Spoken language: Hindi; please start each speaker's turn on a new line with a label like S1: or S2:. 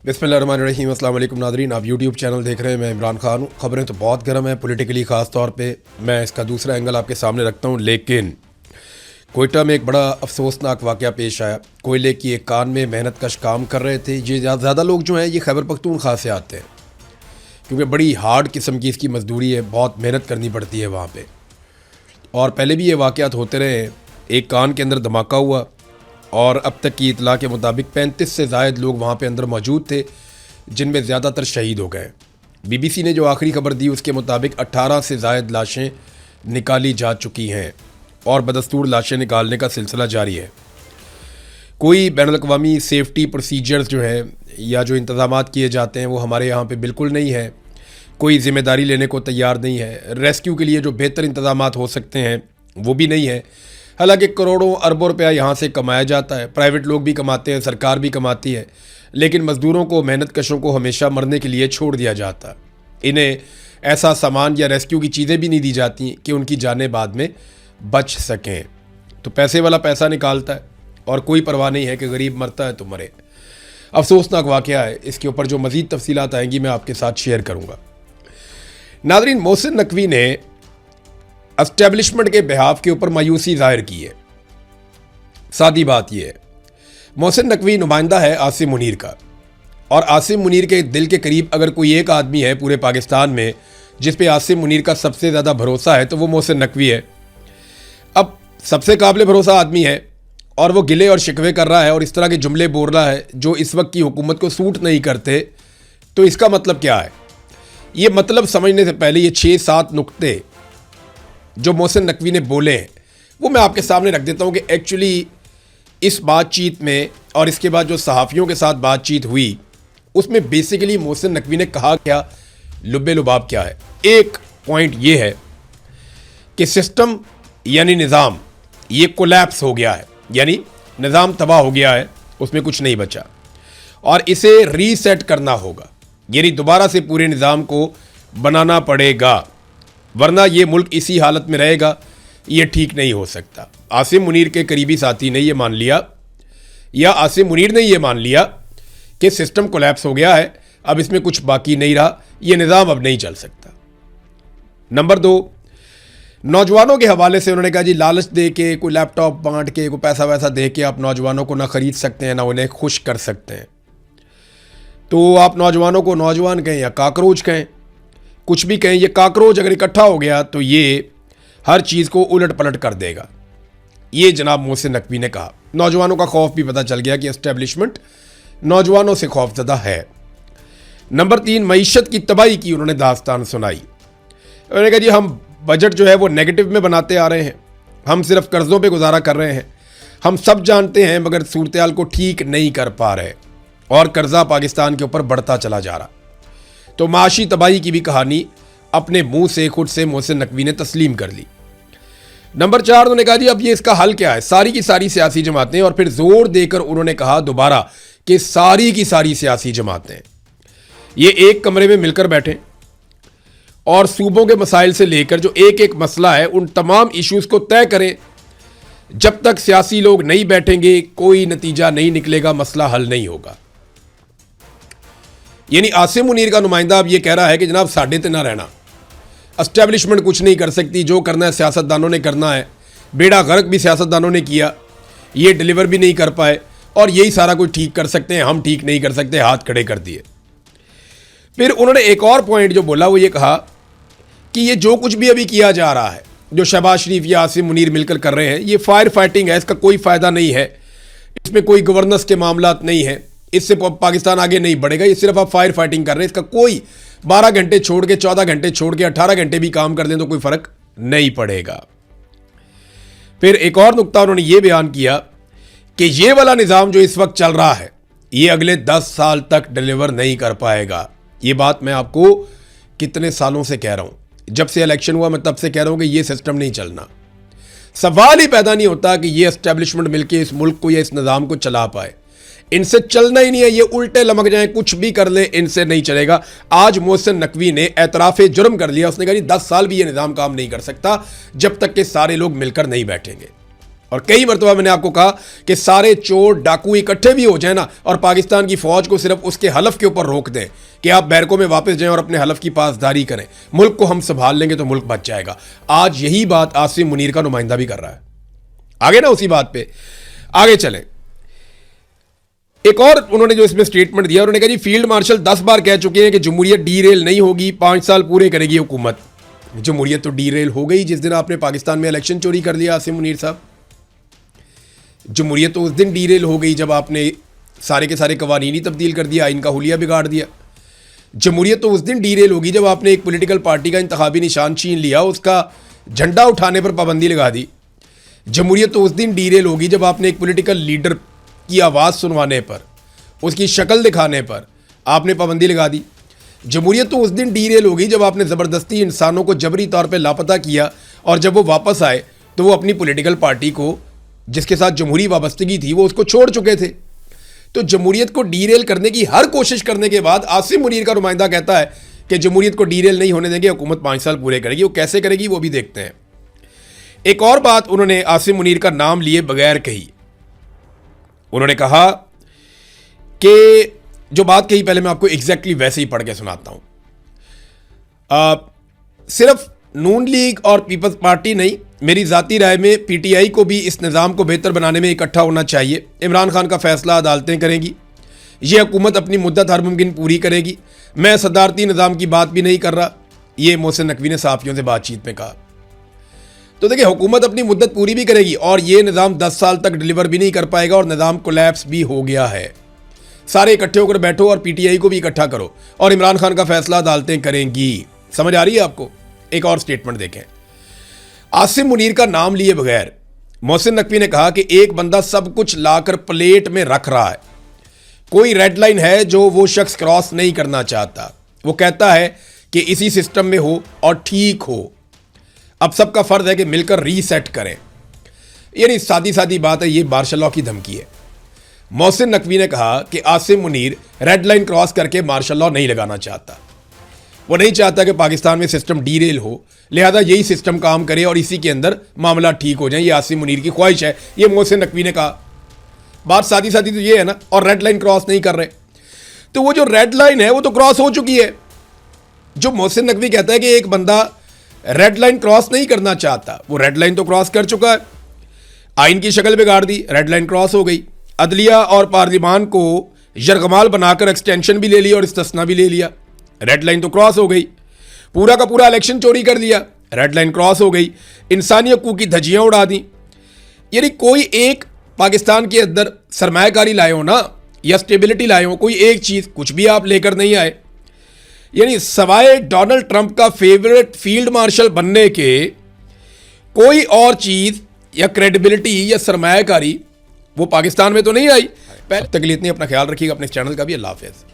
S1: बिस्मिल्लाहिर्रहमानिर्रहीम। अस्सलाम वालेकुम नादरीन, आप यूट्यूब चैनल देख रहे हैं। मैं इमरान खान हूँ। ख़बरें तो बहुत गर्म है पॉलिटिकली, ख़ास तौर पे मैं इसका दूसरा एंगल आपके सामने रखता हूँ। लेकिन कोयटा में एक बड़ा अफसोसनाक वाक़या पेश आया। कोयले की एक कान में मेहनत कश काम कर रहे थे। ये ज़्यादा लोग जो हैं ये खैबर पख्तूनख्वा से आते हैं, क्योंकि बड़ी हार्ड किस्म की इसकी मजदूरी है, बहुत मेहनत करनी पड़ती है वहाँ पर। और पहले भी ये वाक़यात होते रहे हैं। एक कान के अंदर धमाका हुआ और अब तक की इतला के मुताबिक 35 से ज़ायद लोग वहाँ पे अंदर मौजूद थे, जिनमें ज़्यादातर शहीद हो गए। बीबीसी ने जो आखिरी खबर दी उसके मुताबिक 18 से ज़ायद लाशें निकाली जा चुकी हैं और बदस्तूर लाशें निकालने का सिलसिला जारी है। कोई बैनुल-अक़वामी सेफ्टी प्रोसीजर्स जो है या जो इंतज़ामात किए जाते हैं वो हमारे यहाँ पे बिल्कुल नहीं है। कोई ज़िम्मेदारी लेने को तैयार नहीं है। रेस्क्यू के लिए जो बेहतर इंतज़ामात हो सकते हैं वो भी नहीं है। हालांकि करोड़ों अरबों रुपया यहाँ से कमाया जाता है, प्राइवेट लोग भी कमाते हैं, सरकार भी कमाती है, लेकिन मज़दूरों को, मेहनत कशों को हमेशा मरने के लिए छोड़ दिया जाता है। इन्हें ऐसा सामान या रेस्क्यू की चीज़ें भी नहीं दी जाती कि उनकी जानें बाद में बच सकें। तो पैसे वाला पैसा निकालता है और कोई परवाह नहीं है कि गरीब मरता है तो मरे। अफसोसनाक वाक़या है। इसके ऊपर जो मज़ीद तफसीलात आएंगी मैं आपके साथ शेयर करूँगा। नाज़रीन, मोहसिन नकवी ने एस्टेब्लिशमेंट के बिहाफ के ऊपर मायूसी जाहिर की है। सादी बात यह है, मोहसिन नकवी नुमाइंदा है आसिम मुनीर का, और आसिम मुनीर के दिल के करीब अगर कोई एक आदमी है पूरे पाकिस्तान में जिस पे आसिम मुनीर का सबसे ज़्यादा भरोसा है तो वो मोहसिन नकवी है। अब सबसे काबिल भरोसा आदमी है और वो गिले और शिकवे कर रहा है और इस तरह के जुमले बोल रहा है जो इस वक्त की हुकूमत को सूट नहीं करते। तो इसका मतलब क्या है? ये मतलब समझने से पहले ये 6-7 नुक्ते जो मोहसिन नकवी ने बोले हैं वो मैं आपके सामने रख देता हूँ कि एक्चुअली इस बातचीत में और इसके बाद जो सहाफ़ियों के साथ बातचीत हुई उसमें बेसिकली मोहसिन नकवी ने कहा क्या, लुब्बे लुबाब क्या है। एक पॉइंट ये है कि सिस्टम यानी निज़ाम ये कोलैप्स हो गया है, यानी निज़ाम तबाह हो गया है, उसमें कुछ नहीं बचा और इसे रीसेट करना होगा, यानी दोबारा से पूरे निज़ाम को बनाना पड़ेगा, वरना ये मुल्क इसी हालत में रहेगा। ये ठीक नहीं हो सकता। आसिम मुनीर के करीबी साथी ने ये मान लिया या आसिम मुनीर ने ये मान लिया कि सिस्टम कोलैप्स हो गया है, अब इसमें कुछ बाकी नहीं रहा, ये निज़ाम अब नहीं चल सकता। नंबर 2, नौजवानों के हवाले से उन्होंने कहा जी लालच दे के, कोई लैपटॉप बांट के, कोई पैसा वैसा दे के आप नौजवानों को ना ख़रीद सकते हैं ना उन्हें खुश कर सकते हैं। तो आप नौजवानों को नौजवान कहें या काकरोच कहें, कुछ भी कहें, ये काकरोच अगर इकट्ठा हो गया तो ये हर चीज़ को उलट पलट कर देगा। ये जनाब मोहसिन नकवी ने कहा। नौजवानों का खौफ भी पता चल गया कि एस्टेब्लिशमेंट नौजवानों से खौफजदा है। नंबर 3, मईशत की तबाही की उन्होंने दास्तान सुनाई। उन्होंने कहा जी हम बजट जो है वो नेगेटिव में बनाते आ रहे हैं, हम सिर्फ कर्ज़ों पे गुजारा कर रहे हैं, हम सब जानते हैं मगर सूरत-ए-हाल को ठीक नहीं कर पा रहे और कर्जा पाकिस्तान के ऊपर बढ़ता चला जा रहा। तो माशी तबाही की भी कहानी अपने मुंह से खुद से मोहसिन नकवी ने तस्लीम कर ली। नंबर 4, उन्होंने कहा जी अब ये इसका हल क्या है, सारी की सारी सियासी जमातें, और फिर जोर देकर उन्होंने कहा दोबारा कि सारी की सारी सियासी जमातें ये एक कमरे में मिलकर बैठें और सूबों के मसाइल से लेकर जो एक एक मसला है उन तमाम इश्यूज को तय करें। जब तक सियासी लोग नहीं बैठेंगे कोई नतीजा नहीं निकलेगा, मसला हल नहीं होगा। यानी आसिम मुनीर का नुमाइंदा अब ये कह रहा है कि जनाब साढ़े ते ना रहना, एस्टेब्लिशमेंट कुछ नहीं कर सकती, जो करना है सियासतदानों ने करना है, बेड़ा गर्क भी सियासतदानों ने किया, ये डिलीवर भी नहीं कर पाए और यही सारा कुछ ठीक कर सकते हैं, हम ठीक नहीं कर सकते, हाथ खड़े कर दिए। फिर उन्होंने एक और पॉइंट जो बोला वो ये कहा कि ये जो कुछ भी अभी किया जा रहा है, जो शहबाज शरीफ या आसिम मुनीर मिलकर कर रहे हैं, ये फायर फाइटिंग है, इसका कोई फ़ायदा नहीं है, इसमें कोई गवर्नेंस के मामलात नहीं है, इससे पाकिस्तान आगे नहीं बढ़ेगा, ये सिर्फ आप फायर फाइटिंग कर रहे हैं, इसका कोई 12 घंटे छोड़ के 14 घंटे छोड़ के 18 घंटे भी काम कर दें तो कोई फ़र्क नहीं पड़ेगा। फिर एक और नुक्ता उन्होंने ये बयान किया कि ये वाला निज़ाम जो इस वक्त चल रहा है ये अगले 10 साल तक डिलीवर नहीं कर पाएगा। ये बात मैं आपको कितने सालों से कह रहा हूँ, जब से इलेक्शन हुआ मैं तब से कह रहा हूँ कि ये सिस्टम नहीं चलना। सवाल ही पैदा नहीं होता कि ये एस्टेब्लिशमेंट मिलकर इस मुल्क को या इस निज़ाम को चला पाए, इनसे चलना ही नहीं है, ये उल्टे लमक जाएं, कुछ भी कर ले, इनसे नहीं चलेगा। आज मोहसिन नकवी ने एतराफ़े जुर्म कर लिया, उसने कहा जी 10 साल भी ये निज़ाम काम नहीं कर सकता जब तक कि सारे लोग मिलकर नहीं बैठेंगे। और कई मरतबा मैंने आपको कहा कि सारे चोर डाकू इकट्ठे भी हो जाए ना और पाकिस्तान की फौज को सिर्फ उसके हलफ के ऊपर रोक दें कि आप बैरकों में वापस जाएं और अपने हलफ की पासदारी करें, मुल्क को हम संभाल लेंगे तो मुल्क बच जाएगा। आज यही बात आसिम मुनीर का नुमाइंदा भी कर रहा है। आगे ना उसी बात पे आगे चलें। एक और उन्होंने जो इसमें स्टेटमेंट दिया, उन्होंने कहा जी फील्ड मार्शल 10 बार कह चुके हैं कि जमहूरियत डीरेल नहीं होगी, 5 साल पूरे करेगी हुकूमत। जमहूरियत तो डीरेल हो गई जिस दिन आपने पाकिस्तान में इलेक्शन चोरी कर लिया आसिम मुनीर साहब। जमहूरियत तो उस दिन डीरेल हो गई जब आपने सारे के सारे कवानीन ही तब्दील कर दिया, आइन का हुलिया बिगाड़ दिया। जमहूरियत तो उस दिन डीरेल होगी जब आपने एक पॉलिटिकल पार्टी का इंतखाबी निशान छीन लिया, उसका झंडा उठाने पर पाबंदी लगा दी। जमहूरियत तो उस दिन डीरेल होगी जब आपने एक पॉलिटिकल लीडर की आवाज़ सुनवाने पर, उसकी शक्ल दिखाने पर आपने पाबंदी लगा दी। जमहूरियत तो उस दिन डीरेल होगी जब आपने ज़बरदस्ती इंसानों को जबरी तौर पे लापता किया और जब वो वापस आए तो वो अपनी पॉलिटिकल पार्टी को जिसके साथ जमहूरी वाबस्तगी थी वो उसको छोड़ चुके थे। तो जमहूरियत को डीरेल करने की हर कोशिश करने के बाद आसिम मुनीर का नुमाइंदा कहता है कि जमहूरियत को डीरेल नहीं होने देंगे, हुकूमत 5 साल पूरे करेगी। वो कैसे करेगी वो भी देखते हैं। एक और बात उन्होंने आसिम मुनीर का नाम लिए बगैर कही। उन्होंने कहा कि जो बात कही पहले मैं आपको एग्जैक्टली वैसे ही पढ़ के सुनाता हूं। सिर्फ नून लीग और पीपल्स पार्टी नहीं, मेरी ज़ाती राय में पीटीआई को भी इस निज़ाम को बेहतर बनाने में इकट्ठा होना चाहिए। इमरान खान का फैसला अदालतें करेंगी, ये हुकूमत अपनी मुद्दत हर मुमकिन पूरी करेगी। मैं सदारती निज़ाम की बात भी नहीं कर रहा, ये मोहसिन नकवी ने सहाफ़ियों से बातचीत में कहा। तो देखिए हुकूमत अपनी मुद्दत पूरी भी करेगी और ये निज़ाम 10 साल तक डिलीवर भी नहीं कर पाएगा और निज़ाम कोलैप्स भी हो गया है। सारे इकट्ठे होकर बैठो और पीटीआई को भी इकट्ठा करो और इमरान खान का फैसला अदालतें करेंगी। समझ आ रही है आपको? एक और स्टेटमेंट देखें। आसिम मुनीर का नाम लिए बगैर मोहसिन नकवी ने कहा कि एक बंदा सब कुछ लाकर प्लेट में रख रहा है, कोई रेड लाइन है जो वो शख्स क्रॉस नहीं करना चाहता। वो कहता है कि इसी सिस्टम में हो और ठीक हो, अब सबका फर्ज है कि मिलकर रीसेट करें। यानी सादी सादी बात है, ये मार्शल लॉ की धमकी है। मोहसिन नकवी ने कहा कि Asim Munir red line cross करके मार्शल लॉ नहीं लगाना चाहता। वो नहीं चाहता कि पाकिस्तान में सिस्टम डीरेल हो, लिहाजा यही सिस्टम काम करे और इसी के अंदर मामला ठीक हो जाए। ये आसिम मुनीर की ख्वाहिश है, ये मोहसिन नकवी ने कहा। बात सादी सादी तो ये है ना, और रेड लाइन क्रॉस नहीं कर रहे। तो वो जो रेड लाइन है वो तो क्रॉस हो चुकी है। जो मोहसिन नकवी कहता है कि एक बंदा रेड लाइन क्रॉस नहीं करना चाहता, वो रेड लाइन तो क्रॉस कर चुका है। आइन की शक्ल बिगाड़ दी, रेड लाइन क्रॉस हो गई। अदलिया और पार्लिमान को यरगमाल बनाकर एक्सटेंशन भी ले लिया और इस्तिस्ना भी ले लिया, रेड लाइन तो क्रॉस हो गई। पूरा का पूरा इलेक्शन चोरी कर लिया, रेड लाइन क्रॉस हो गई। इंसानी हकूक की धज्जियां उड़ा दी। यानी कोई एक पाकिस्तान के अंदर सरमायाकारी लाए हो ना, या स्टेबिलिटी लाए हो, कोई एक चीज़ कुछ भी आप लेकर नहीं आए। यानी सवाए डोनाल्ड ट्रंप का फेवरेट फील्ड मार्शल बनने के कोई और चीज़ या क्रेडिबिलिटी या सरमायाकारी वो पाकिस्तान में तो नहीं आई। पहले तक लिए इतनी अपना ख्याल रखिएगा, अपने चैनल का भी। अल्लाह हाफ़िज़।